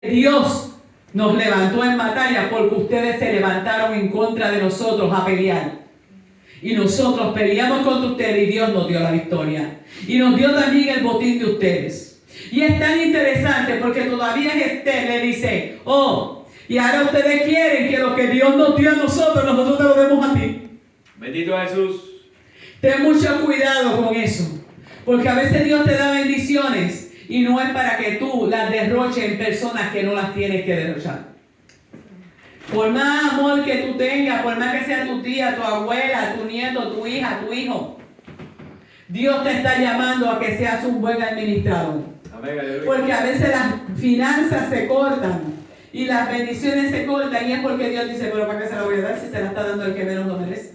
Dios nos levantó en batalla porque ustedes se levantaron en contra de nosotros a pelear. Y nosotros peleamos contra ustedes y Dios nos dio la victoria. Y nos dio también el botín de ustedes. Y es tan interesante porque todavía Esther le dice, oh, y ahora ustedes quieren que lo que Dios nos dio a nosotros te lo demos a ti. Bendito Jesús. Ten mucho cuidado con eso. Porque a veces Dios te da bendiciones y no es para que tú las derroches en personas que no las tienes que derrochar. Por más amor que tú tengas, por más que sea tu tía, tu abuela, tu nieto, tu hija, tu hijo, Dios te está llamando a que seas un buen administrador. Amén, aleluya. Porque a veces las finanzas se cortan y las bendiciones se cortan y es porque Dios dice, pero ¿para qué se la voy a dar si se la está dando el que menos lo merece?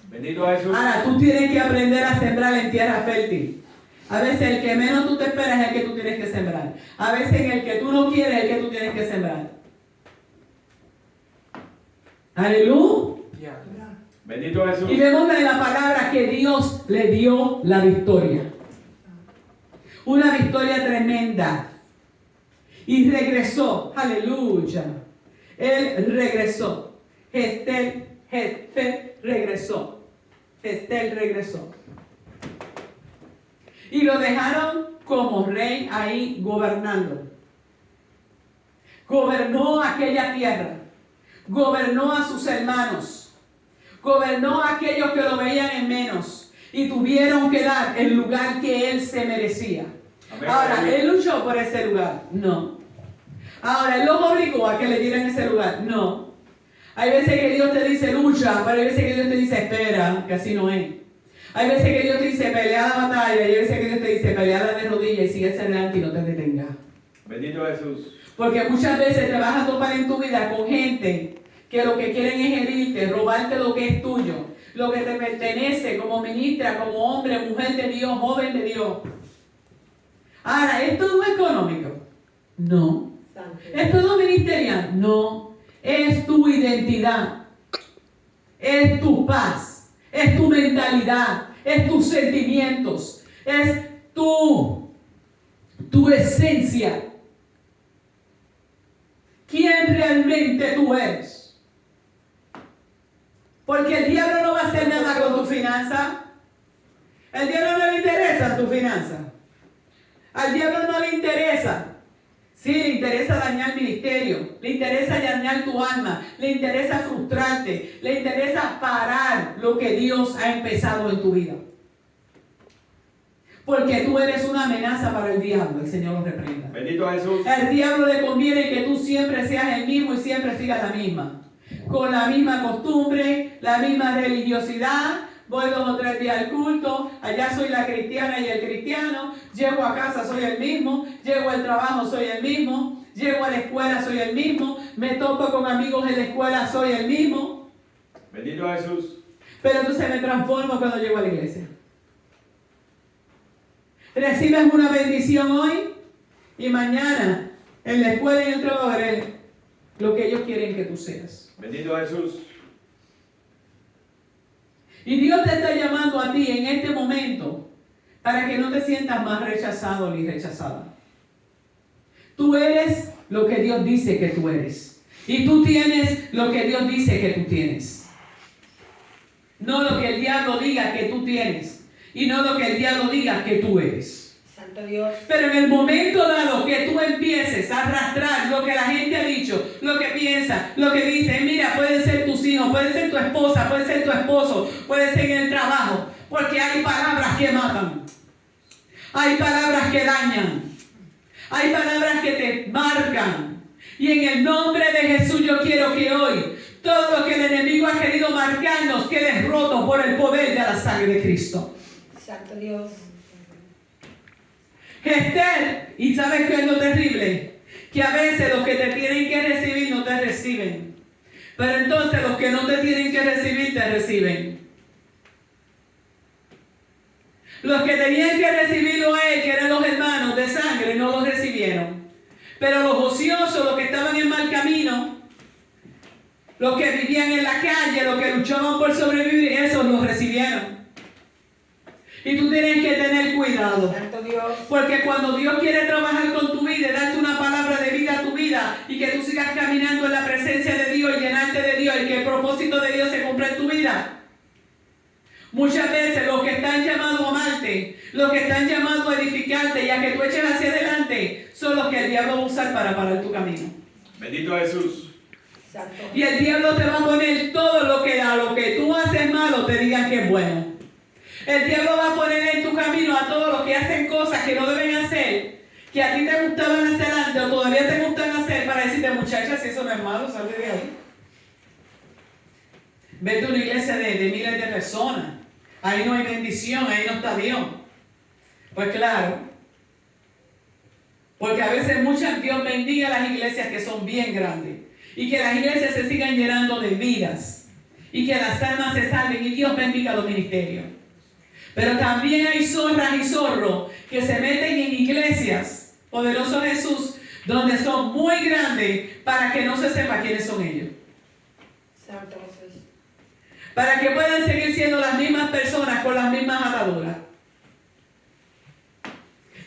Bendito Jesús. Ahora, tú tienes que aprender a sembrar en tierra fértil. A veces el que menos tú te esperas es el que tú tienes que sembrar. A veces el que tú no quieres es el que tú tienes que sembrar. Aleluya. Bendito Jesús. Y vemos en la palabra que Dios le dio la victoria. Una victoria tremenda. Y regresó. Aleluya. Él regresó. Estel regresó. Estel regresó. Y lo dejaron como rey ahí gobernando. Gobernó aquella tierra. Gobernó a sus hermanos. Gobernó a aquellos que lo veían en menos. Y tuvieron que dar el lugar que él se merecía. Amén. Ahora, ¿él luchó por ese lugar? No. Ahora, ¿él los obligó a que le dieran ese lugar? No. Hay veces que Dios te dice lucha, pero hay veces que Dios te dice espera, que así no es. Hay veces que Dios te dice pelea la batalla y hay veces que Dios te dice pelea de rodillas y sigue adelante y no te detengas. Bendito Jesús. Porque muchas veces te vas a topar en tu vida con gente que lo que quieren es herirte, robarte lo que es tuyo, lo que te pertenece como ministra, como hombre, mujer de Dios, joven de Dios. Ahora, ¿esto no es económico? No. ¿Esto no es ministerial? No. Es tu identidad. Es tu paz. Es tu mentalidad. Es tus sentimientos. Es tu esencia. ¿Quién realmente tú eres? Porque el diablo no va a hacer nada con tu finanza. El diablo no le interesa tu finanza. Al diablo no le interesa. Sí, le interesa dañar el ministerio, le interesa dañar tu alma, le interesa frustrarte, le interesa parar lo que Dios ha empezado en tu vida. Porque tú eres una amenaza para el diablo, el Señor lo reprenda. Bendito Jesús. Al diablo le conviene que tú siempre seas el mismo y siempre sigas la misma. Con la misma costumbre, la misma religiosidad. Voy 2 o 3 días al culto, allá soy la cristiana y el cristiano, llego a casa, soy el mismo, llego al trabajo, soy el mismo, llego a la escuela, soy el mismo, me topo con amigos en la escuela, soy el mismo. Bendito Jesús. Pero entonces me transformo cuando llego a la iglesia. Recibes una bendición hoy y mañana en la escuela y en el trabajo eres lo que ellos quieren que tú seas. Bendito Jesús. Y Dios te está llamando a ti en este momento para que no te sientas más rechazado ni rechazada. Tú eres lo que Dios dice que tú eres. Y tú tienes lo que Dios dice que tú tienes. No lo que el diablo diga que tú tienes. Y no lo que el diablo diga que tú eres. Santo Dios. Pero en el momento dado que tú empieces a arrastrar lo que la gente ha dicho, lo que piensa, lo que dice, mira, pueden ser tus hijos, puede ser tu esposa, puede ser tu esposo, puede ser en el trabajo, porque hay palabras que matan, hay palabras que dañan, hay palabras que te marcan. Y en el nombre de Jesús yo quiero que hoy todo lo que el enemigo ha querido marcarnos quede roto por el poder de la sangre de Cristo. Santo Dios. Esther, y sabes qué es lo terrible, que a veces los que te tienen que recibir no te reciben, pero entonces los que no te tienen que recibir te reciben. Los que tenían que recibirlo a él, que eran los hermanos de sangre, no los recibieron, pero los ociosos, los que estaban en mal camino, los que vivían en la calle, los que luchaban por sobrevivir, esos los recibieron. Y tú tienes que tener cuidado. Santo Dios. Porque cuando Dios quiere trabajar con tu vida, y de darte una palabra de vida a tu vida y que tú sigas caminando en la presencia de Dios y llenarte de Dios y que el propósito de Dios se cumpla en tu vida. Muchas veces los que están llamados a amarte, los que están llamados a edificarte y a que tú eches hacia adelante, son los que el diablo va a usar para parar tu camino. Bendito Jesús. Santo. Y el diablo te va a poner todo lo que a lo que tú haces malo te digan que es bueno. El diablo va a poner en tu camino a todos los que hacen cosas que no deben hacer, que a ti te gustaban hacer antes o todavía te gustan hacer, para decirte, muchacha, si eso no es malo, sal de ahí. Vete a una iglesia de miles de personas. Ahí no hay bendición, ahí no está Dios. Pues claro. Porque a veces Dios bendiga las iglesias que son bien grandes. Y que las iglesias se sigan llenando de vidas. Y que las almas se salven y Dios bendiga los ministerios. Pero también hay zorras y zorros que se meten en iglesias, poderoso Jesús, donde son muy grandes para que no se sepa quiénes son ellos. Santo Jesús. Para que puedan seguir siendo las mismas personas con las mismas ataduras.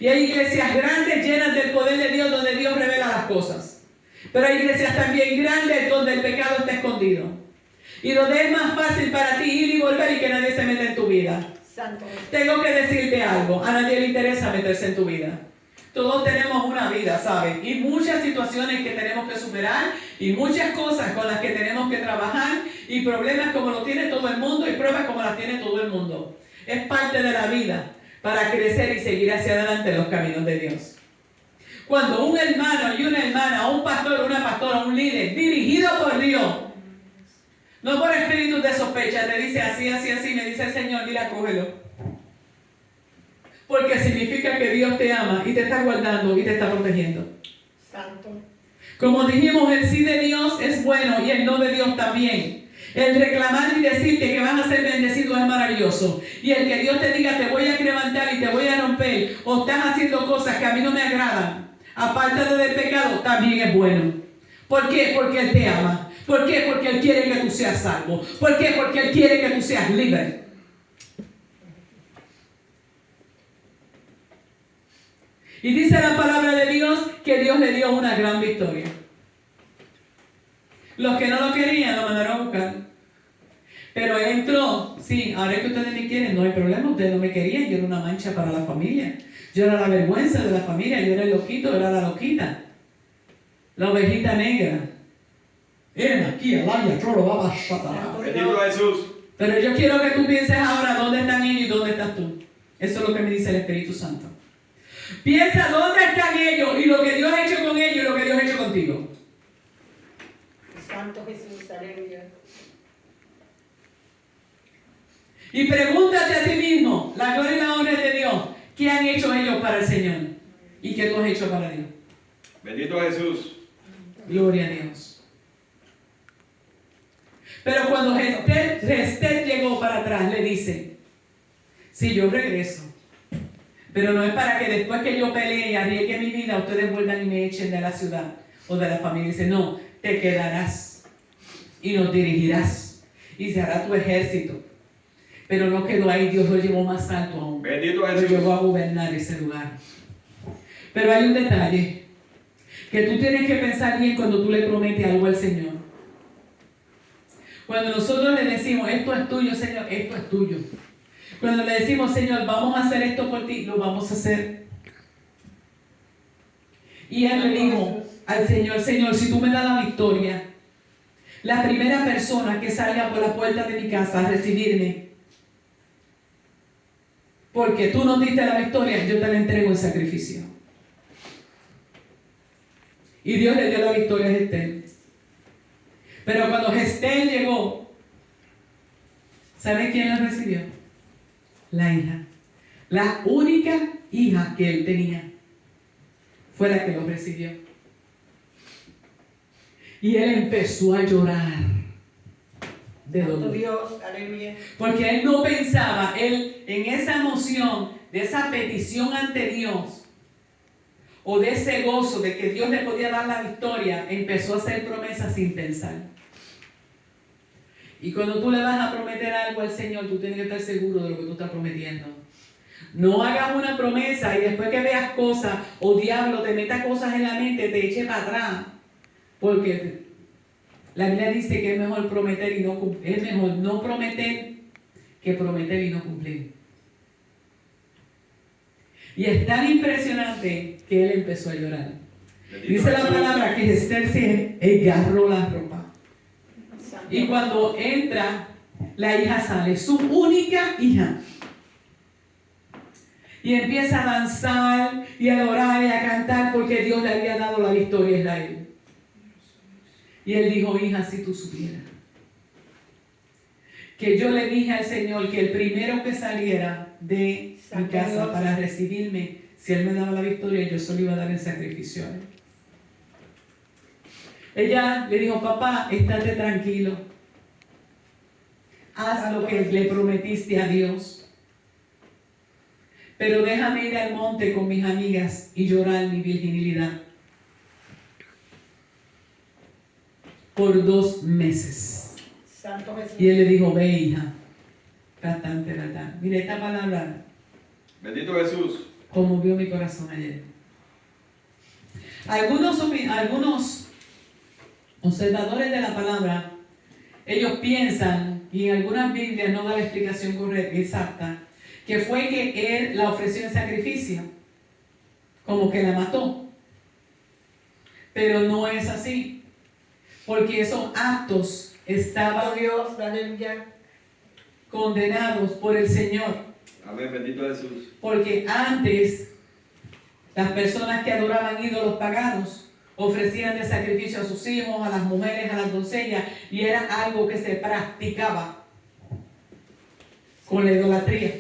Y hay iglesias grandes llenas del poder de Dios donde Dios revela las cosas. Pero hay iglesias también grandes donde el pecado está escondido. Y donde es más fácil para ti ir y volver y que nadie se meta en tu vida. Santo Jesús. Tengo que decirte algo, a nadie le interesa meterse en tu vida. Todos tenemos una vida, ¿sabes? Y muchas situaciones que tenemos que superar y muchas cosas con las que tenemos que trabajar y problemas como lo tiene todo el mundo y pruebas como las tiene todo el mundo. Es parte de la vida para crecer y seguir hacia adelante en los caminos de Dios. Cuando un hermano y una hermana, un pastor o una pastora, un líder dirigido por Dios, no por espíritus de sospecha, te dice así, así, así, me dice el Señor, mira, cógelo. Porque significa que Dios te ama y te está guardando y te está protegiendo. Santo. Como dijimos, el sí de Dios es bueno y el no de Dios también. El reclamar y decirte que vas a ser bendecido es maravilloso. Y el que Dios te diga, te voy a levantar y te voy a romper, o estás haciendo cosas que a mí no me agradan, aparte del pecado, también es bueno. ¿Por qué? Porque Él te ama. ¿Por qué? Porque Él quiere que tú seas salvo. ¿Por qué? Porque Él quiere que tú seas libre. Y dice la palabra de Dios que Dios le dio una gran victoria. Los que no lo querían lo mandaron a buscar. Pero Él entró. Sí, ahora que ustedes me quieren, no hay problema. Ustedes no me querían. Yo era una mancha para la familia. Yo era la vergüenza de la familia. Yo era el loquito, yo era la loquita. La ovejita negra. Aquí, Alaya, Trollo, Baba, Shata. Bendito Jesús. Pero yo quiero que tú pienses ahora dónde están ellos y dónde estás tú. Eso es lo que me dice el Espíritu Santo. Piensa dónde están ellos y lo que Dios ha hecho con ellos y lo que Dios ha hecho contigo. Santo Jesús, aleluya. Y pregúntate a ti mismo, la gloria y la honra es de Dios. ¿Qué han hecho ellos para el Señor? ¿Y qué tú has hecho para Dios? Bendito Jesús. Gloria a Dios. Pero cuando Gestet llegó para atrás, le dice, sí, yo regreso. Pero no es para que después que yo pelee y arriesgue mi vida, ustedes vuelvan y me echen de la ciudad o de la familia. Dice, no, te quedarás y nos dirigirás y se hará tu ejército. Pero no quedó ahí, Dios lo llevó más alto aún. Bendito Lo Jesús. llevó a gobernar ese lugar. Pero hay un detalle que tú tienes que pensar bien cuando tú le prometes algo al Señor. Cuando nosotros le decimos, esto es tuyo, Señor, esto es tuyo. Cuando le decimos, Señor, vamos a hacer esto por ti, lo vamos a hacer. Y él le dijo al Señor, Señor, si tú me das la victoria, la primera persona que salga por la puerta de mi casa a recibirme, porque tú nos diste la victoria, yo te la entrego en sacrificio. Y Dios le dio la victoria a Gestel. Pero cuando Gestel llegó, ¿sabe quién la recibió? La hija. La única hija que él tenía fue la que lo recibió. Y él empezó a llorar de Santo dolor. Dios, aleluya. Porque él no pensaba, él en esa emoción, de esa petición ante Dios, o de ese gozo de que Dios le podía dar la victoria, empezó a hacer promesas sin pensar. Y cuando tú le vas a prometer algo al Señor, tú tienes que estar seguro de lo que tú estás prometiendo. No hagas una promesa y después que veas cosas o diablo te meta cosas en la mente, te eche para atrás. Porque la Biblia dice que es mejor prometer y no cumplir. Es mejor no prometer que prometer y no cumplir. Y es tan impresionante que él empezó a llorar. Bendito Dice la Jesús. palabra que Esther se agarró la ropa. Santo Y cuando entra, la hija sale, su única hija. Y empieza a danzar y a adorar y a cantar porque Dios le había dado la victoria a Israel. Y él dijo, hija, si tú supieras que yo le dije al Señor que el primero que saliera de mi casa para recibirme, si él me daba la victoria, yo solo iba a dar el sacrificio a él. Ella le dijo, papá, estate tranquilo. Haz lo que le prometiste a Dios. Pero déjame ir al monte con mis amigas y llorar mi virginidad. Por 2 meses. Santo Jesús. Y él le dijo, ve hija. Bastante verdad. Mire, esta palabra Bendito Jesús. conmovió mi corazón ayer. Algunos observadores de la palabra, ellos piensan, y en algunas Biblias no da la explicación correcta, exacta, que fue que él la ofreció en sacrificio, como que la mató. Pero no es así, porque esos actos estaban Santo Dios, aleluya. condenados por el Señor. Amén. Bendito Jesús. Porque antes las personas que adoraban ídolos paganos ofrecían de sacrificio a sus hijos, a las mujeres, a las doncellas, y era algo que se practicaba con la idolatría.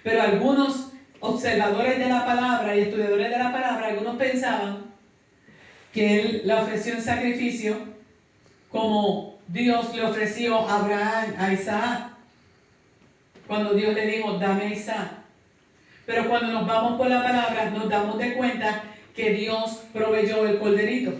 Pero algunos observadores de la palabra y estudiadores de la palabra, algunos pensaban que él la ofreció en sacrificio como Dios le ofreció a Abraham, a Isaac, cuando Dios le dijo, dame a Isaac. Pero cuando nos vamos por la palabra, nos damos de cuenta que Dios proveyó el corderito.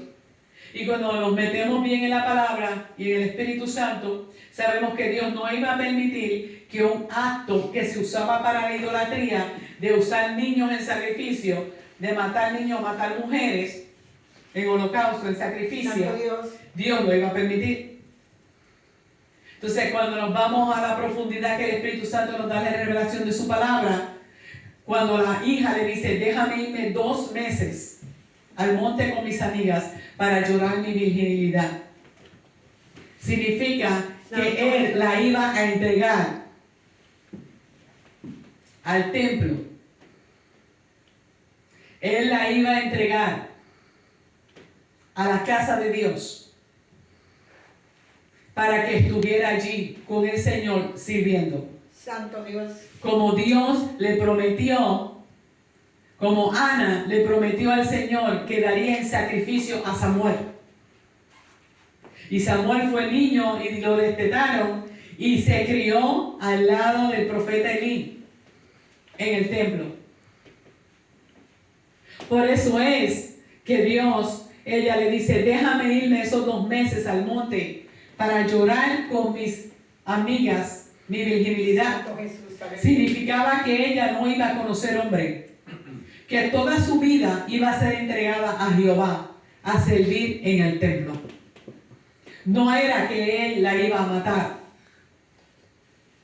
Y cuando nos metemos bien en la palabra y en el Espíritu Santo, sabemos que Dios no iba a permitir que un acto que se usaba para la idolatría, de usar niños en sacrificio, de matar niños, matar mujeres, en holocausto, en sacrificio, Santo Dios. Dios lo iba a permitir. Entonces, cuando nos vamos a la profundidad que el Espíritu Santo nos da la revelación de su palabra, cuando la hija le dice, déjame irme 2 meses al monte con mis amigas para llorar mi virginidad, significa que él la iba a entregar al templo. Él la iba a entregar a la casa de Dios para que estuviera allí con el Señor sirviendo. Santo Dios. Como Dios le prometió, como Ana le prometió al Señor que daría en sacrificio a Samuel. Y Samuel fue niño y lo destetaron y se crió al lado del profeta Elí en el templo. Por eso es que Dios, ella le dice, déjame irme esos 2 meses al monte para llorar con mis amigas mi virginidad. Santo Jesús. Aleluya. Significaba que ella no iba a conocer hombre, que toda su vida iba a ser entregada a Jehová, a servir en el templo. No era que él la iba a matar,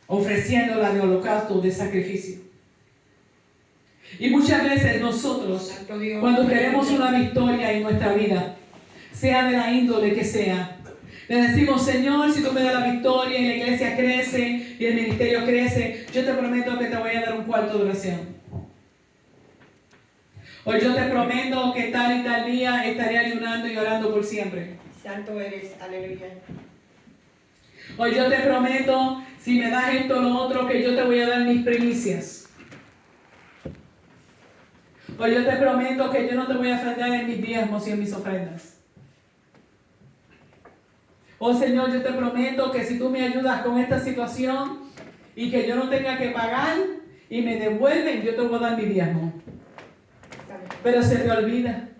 ofreciéndola de holocausto, de sacrificio. Y muchas veces nosotros, Santo Dios. cuando queremos una victoria en nuestra vida, sea de la índole que sea, le decimos, Señor, si tú me das la victoria y la iglesia crece y el ministerio crece, yo te prometo que te voy a dar un cuarto de oración. O yo te prometo que tal y tal día estaré ayunando y orando por siempre. Santo eres. Aleluya. O yo te prometo, si me das esto o lo otro, que yo te voy a dar mis primicias. O yo te prometo que yo no te voy a fallar en mis diezmos y en mis ofrendas. Oh Señor, yo te prometo que si tú me ayudas con esta situación y que yo no tenga que pagar y me devuelven, yo te voy a dar mi diezmo. Pero se te olvida.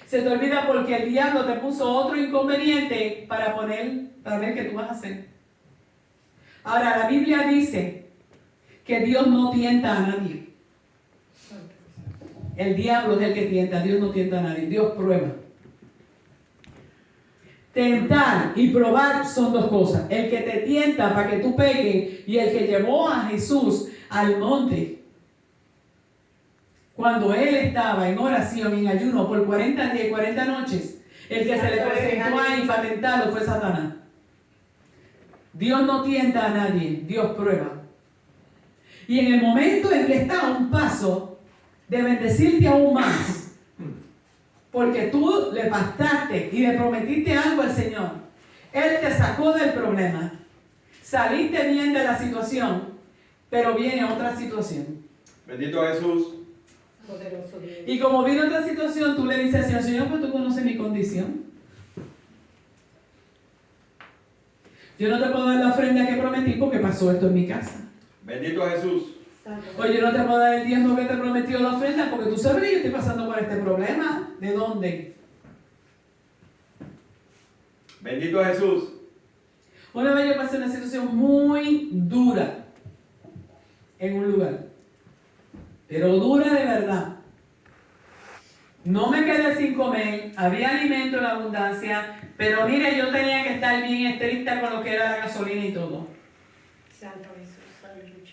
Se te olvida porque el diablo te puso otro inconveniente para ver qué tú vas a hacer. Ahora, la Biblia dice que Dios no tienta a nadie. Santo Jesús. El diablo es el que tienta, Dios no tienta a nadie, Dios prueba. Tentar y probar son dos cosas. El que te tienta para que tú peques y el que llevó a Jesús al monte. Cuando él estaba en oración, en ayuno por 40 días y 40 noches, el que se le presentó ahí para tentarlo fue Satanás. Dios no tienta a nadie, Dios prueba. Y en el momento en que está a un paso de bendecirte aún más, porque tú le pastaste y le prometiste algo al Señor, Él te sacó del problema, saliste bien de la situación, pero viene otra situación. Bendito Jesús. Poderoso Dios. Y como viene otra situación, tú le dices al Señor, Señor, pues tú conoces mi condición. Yo no te puedo dar la ofrenda que prometí porque pasó esto en mi casa. Bendito Jesús. Santo O yo no te puedo dar el diezmo que te prometió la ofrenda porque tú sabes que yo estoy pasando por este problema. ¿De dónde? Bendito Jesús. Una vez yo pasé una situación muy dura en un lugar. Pero dura de verdad. No me quedé sin comer, había alimento en abundancia, pero mire, yo tenía que estar bien estricta con lo que era la gasolina y todo. Santo Jesús, aleluya.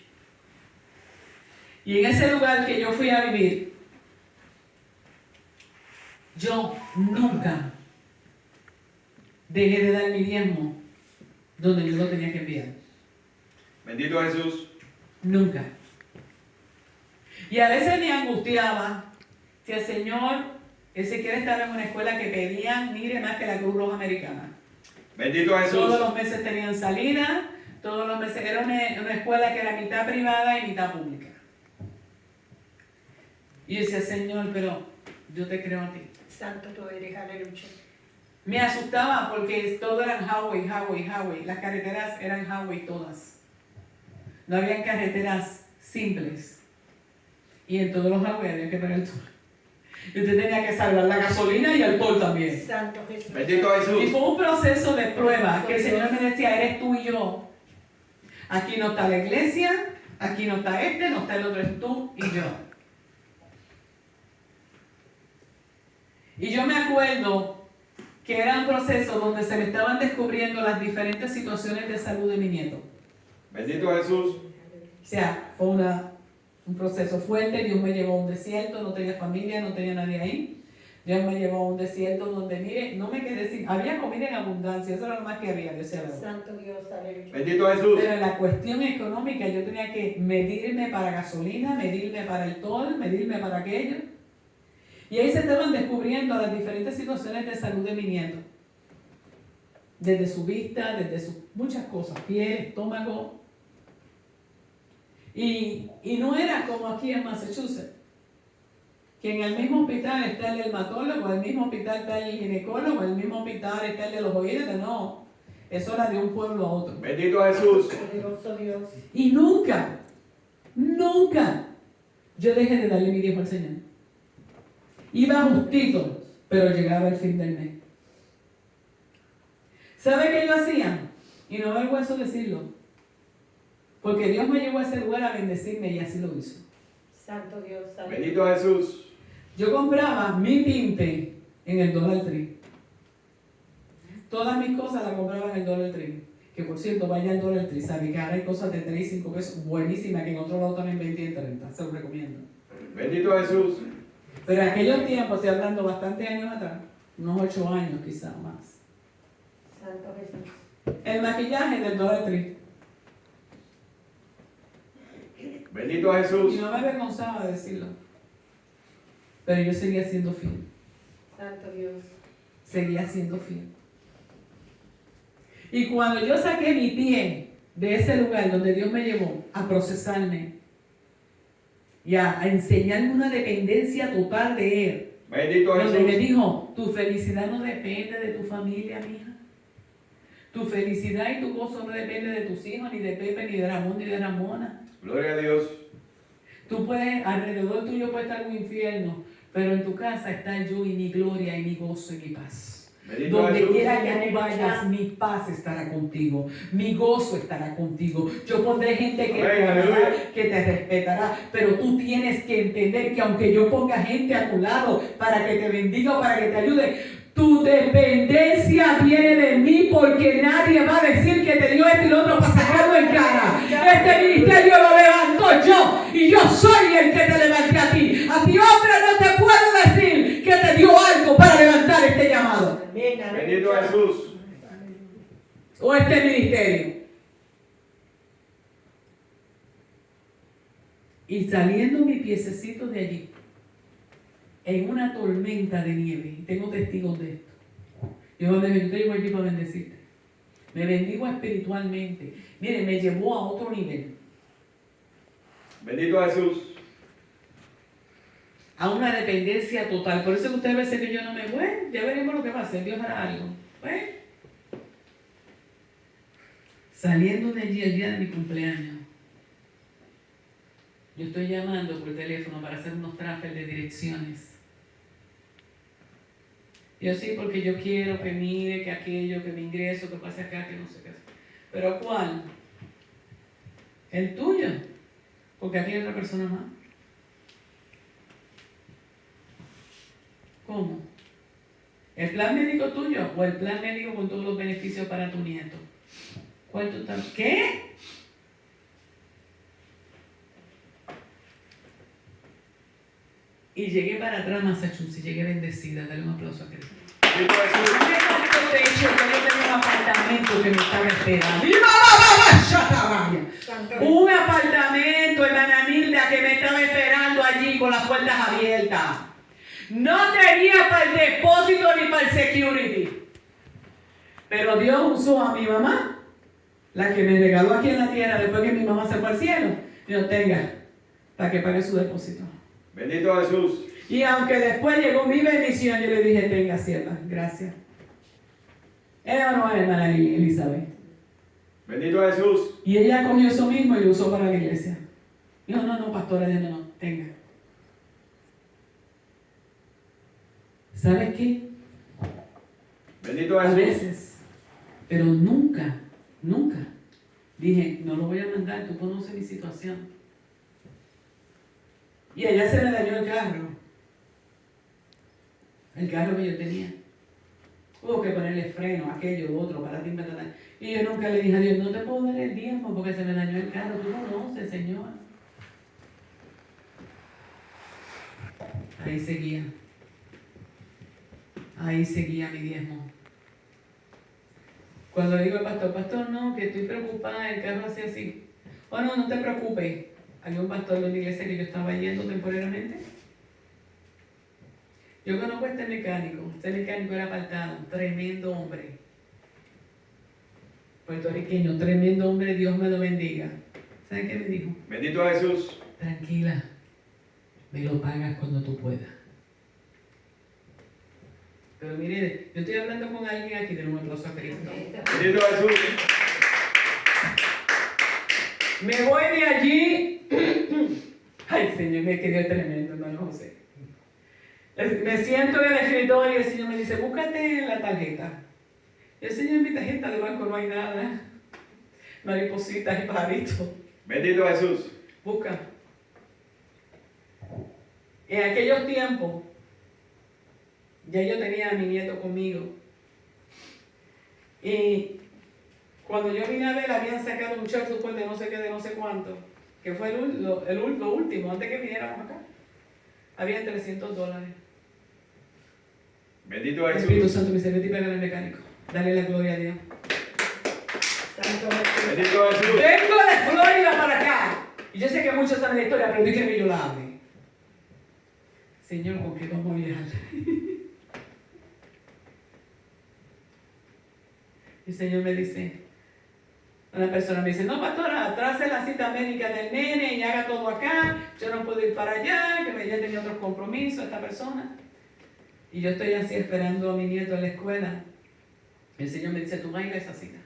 Y en ese lugar que yo fui a vivir, yo nunca dejé de dar mi diezmo donde yo lo tenía que enviar. Bendito Jesús. Nunca. Y a veces me angustiaba si el Señor Ezequiel estaba en una escuela que pedían, mire, más que la Cruz Roja Americana. Bendito Todos Jesús. los meses tenían salida, todos los meses era una escuela que era mitad privada y mitad pública. Y yo decía, Señor, pero yo te creo a ti. Santo tú eres, aleluya. Me asustaba porque todo eran highway. Las carreteras eran highway todas. No habían carreteras simples. Y en todos los highways había que pagar el toll. Y usted tenía que salvar la gasolina y el toll también. Santo Jesús. Bendito Y Jesús. fue un proceso de prueba que el Señor me decía, eres tú y yo. Aquí no está la iglesia, aquí no está este, no está el otro, es tú y yo. Y yo me acuerdo que era un proceso donde se me estaban descubriendo las diferentes situaciones de salud de mi nieto. Bendito Jesús. O sea, fue un proceso fuerte. Dios me llevó a un desierto, no tenía familia, no tenía nadie ahí. Dios me llevó a un desierto donde, mire, no me quedé sin... Había comida en abundancia, eso era lo más que había, Dios sea la verdad. Santo Dios, aleluya. Bendito Jesús. Pero en la cuestión económica yo tenía que medirme para gasolina, medirme para el toll, medirme para aquello. Y ahí se estaban descubriendo las diferentes situaciones de salud de mi nieto. Desde su vista, desde muchas cosas, piel, estómago. Y no era como aquí en Massachusetts, que en el mismo hospital está el dermatólogo, en el mismo hospital está el ginecólogo, en el mismo hospital está el de los oídos. No, eso era de un pueblo a otro. Bendito Jesús. Poderoso Dios. Y nunca yo dejé de darle mi diezmo al Señor. Iba justito, pero llegaba el fin del mes. ¿Sabe qué yo hacía? Y no me avergüenzo decirlo. Porque Dios me llevó a ese lugar a bendecirme y así lo hizo. Santo Dios, aleluya. Bendito Jesús. Yo compraba mi tinte en el Dollar Tree. Todas mis cosas las compraba en el Dollar Tree. Que por cierto, vaya al Dollar Tree. Sabe que ahora hay cosas de 3 y 5 pesos buenísimas que en otro lado también 20 y 30. Se lo recomiendo. Bendito Jesús. Pero en aquellos tiempos, estoy hablando bastantes años atrás, unos 8 años quizás más. Santo Jesús. El maquillaje del Dollar Tree. Bendito Y Jesús. no me avergonzaba de decirlo. Pero yo seguía siendo fiel. Santo Dios. Seguía siendo fiel. Y cuando yo saqué mi pie de ese lugar donde Dios me llevó a procesarme y a enseñarme una dependencia total de Él, Bendito donde me Jesús. dijo, tu felicidad no depende de tu familia, mija. Tu felicidad y tu gozo no depende de tus hijos, ni de Pepe, ni de Ramón, ni de Ramona. Gloria a Dios. Tú puedes, alrededor tuyo puede estar un infierno, pero en tu casa está yo y mi gloria y mi gozo y mi paz. Bendito Donde Jesús. quiera que tú vayas, mi paz estará contigo, mi gozo estará contigo. Yo pondré gente que te Amén, amará, aleluya. que te respetará, pero tú tienes que entender que aunque yo ponga gente a tu lado para que te bendiga o para que te ayude, tu dependencia viene de mí, porque nadie va a decir que te dio esto y lo otro para sacarlo en cara. Este ministerio lo levanto yo y yo soy el que te levanté a ti. A ti, hombre, no te puedo decir que te dio algo para levantar este llamado Amén. Bendito Jesús. o este ministerio. Y saliendo mi piececito de allí, en una tormenta de nieve, y tengo testigos de esto. Yo te llevo allí para bendecirte. Me bendigo espiritualmente. Mire, me llevó a otro nivel, Bendito Jesús. a una dependencia total. Por eso que usted ve que yo no me voy. Ya veremos lo que va a hacer. Dios hará algo. Pues, saliendo de allí el día de mi cumpleaños, yo estoy llamando por teléfono para hacer unos transfers de direcciones. Yo sí, porque yo quiero que mire, que aquello, que mi ingreso, que pase acá, que no sé qué. ¿Pero cuál? El tuyo. Porque aquí hay otra persona más. ¿Cómo? ¿El plan médico tuyo o el plan médico con todos los beneficios para tu nieto? ¿Cuál tú estás? ¿Qué? Y llegué para atrás, Massachusetts, llegué bendecida. Dale un aplauso a Cristo. Bendito Jesús. Yo tenía un apartamento que me estaba esperando. Santo Un apartamento, hermana Nilda, que me estaba esperando allí con las puertas abiertas. No tenía para el depósito ni para el security. Pero Dios usó a mi mamá, la que me regaló aquí en la tierra después que mi mamá se fue al cielo. Dios tenga, para que pague su depósito. Bendito Jesús. Y aunque después llegó mi bendición, yo le dije, tenga, sierva, gracias. Ella no es hermana Elizabeth. Bendito Jesús. Y ella cogió eso mismo y lo usó para la iglesia. No, no, no, pastora, no, tenga. ¿Sabes qué? Bendito A Jesús. veces, pero nunca, dije, no lo voy a mandar, tú conoces mi situación. Y allá se me dañó el carro que yo tenía. Hubo que ponerle freno, aquello, lo otro, para ti, para ti. Y yo nunca le dije a Dios, no te puedo dar el diezmo porque se me dañó el carro, tú conoces, Señor. Ahí seguía mi diezmo. Cuando le digo al pastor, no, que estoy preocupada, el carro hace así. Oh, no, no te preocupes. Había un pastor de una iglesia que yo estaba yendo temporalmente. Yo conozco a este mecánico era apartado, tremendo hombre. Puertorriqueño, tremendo hombre, Dios me lo bendiga. ¿Saben qué me dijo? Bendito Jesús. Tranquila, me lo pagas cuando tú puedas. Pero mire, yo estoy hablando con alguien aquí, de un aplauso a Cristo. Bendito Jesús. Me voy de allí. Ay, Señor, me quedé tremendo, hermano José. Me siento en el escritorio y el Señor me dice, búscate la tarjeta. Y el Señor, en mi tarjeta de banco no hay nada. Maripositas y pajaritos. Bendito Jesús. Busca. En aquellos tiempos, ya yo tenía a mi nieto conmigo. Y cuando yo vine a ver, habían sacado un cheque después de no sé qué, de no sé cuánto, que fue lo último, antes que viniéramos acá. Había $300. Bendito Espíritu Jesús. Santo, misericordia y el mecánico. Dale la gloria a Dios. Santo Jesús. Bendito Jesús. Vengo de Florida para acá. Y yo sé que muchos saben la historia, pero dije que yo la hable. Señor, ¿con qué vamos a viajar? Y el Señor me dice, una persona me dice, no, pastora, trace la cita médica del nene y haga todo acá. Yo no puedo ir para allá, que ya tenía otros compromisos esta persona. Y yo estoy así esperando a mi nieto en la escuela. El Señor me dice, tú vas a ir a esa cita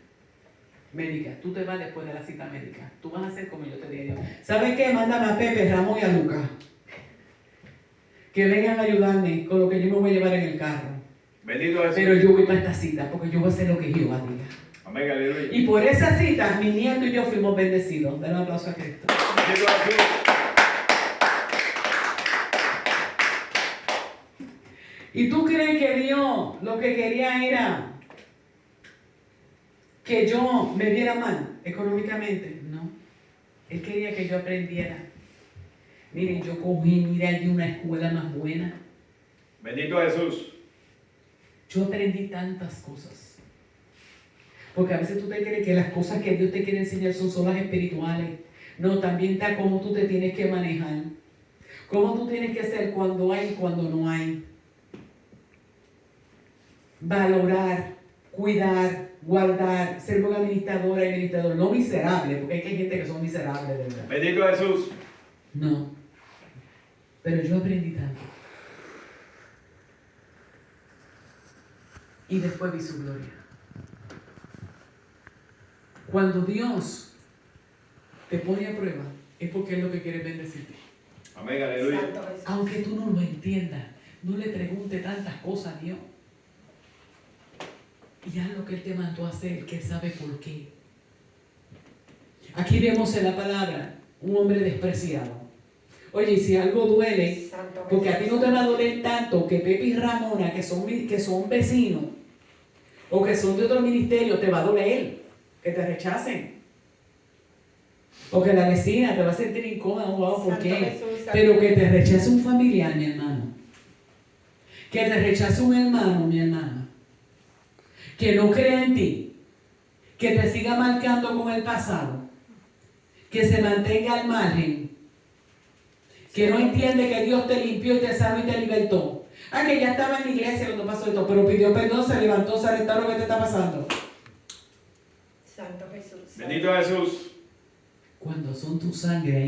médica, tú te vas después de la cita médica, tú vas a hacer como yo te digo. ¿Sabes qué? Mándame a Pepe, Ramón y a Lucas que vengan a ayudarme con lo que yo me voy a llevar en el carro. Bendito Jesús. Pero yo voy para esta cita porque yo voy a hacer lo que Jehová diga. Amén, aleluya. Y por esa cita, mi nieto y yo fuimos bendecidos. Den un aplauso a Cristo. Bendito Jesús. ¿Y tú crees que Dios lo que quería era que yo me viera mal económicamente? No. Él quería que yo aprendiera. Miren, yo cogí, mira, allí una escuela más buena. Bendito Jesús. Yo aprendí tantas cosas. Porque a veces tú te crees que las cosas que Dios te quiere enseñar son solo las espirituales. No, también está cómo tú te tienes que manejar. Cómo tú tienes que ser cuando hay y cuando no hay. Valorar, cuidar, guardar, ser buen administradora y administrador. No miserable, porque hay gente que son miserables, de verdad. Bendito Jesús. No. Pero yo aprendí tanto. Y después vi su gloria. Cuando Dios te pone a prueba, es porque es lo que quiere bendecirte. Amén, aleluya. Santo Jesús. Aunque tú no lo entiendas, no le preguntes tantas cosas a Dios. Y haz lo que Él te mandó a hacer, que Él sabe por qué. Aquí vemos en la palabra un hombre despreciado. Oye, y si algo duele, Santo porque a ti no te va a doler tanto que Pepe y Ramona, que son vecinos, o que son de otro ministerio, te va a doler que te rechacen. O que la vecina te va a sentir incómoda, wow, ¿por Santo qué? Jesús, Santo Pero que te rechace un familiar, mi hermano. Que te rechace un hermano, mi hermana. Que no crea en ti. Que te siga marcando con el pasado. Que se mantenga al margen. Que no entiende que Dios te limpió y te sanó y te libertó. Ah, que ya estaba en la iglesia cuando pasó esto, pero pidió perdón, se levantó, se restauró lo que te está pasando. Santo Jesús. Bendito Jesús. Cuando son tu sangre ahí.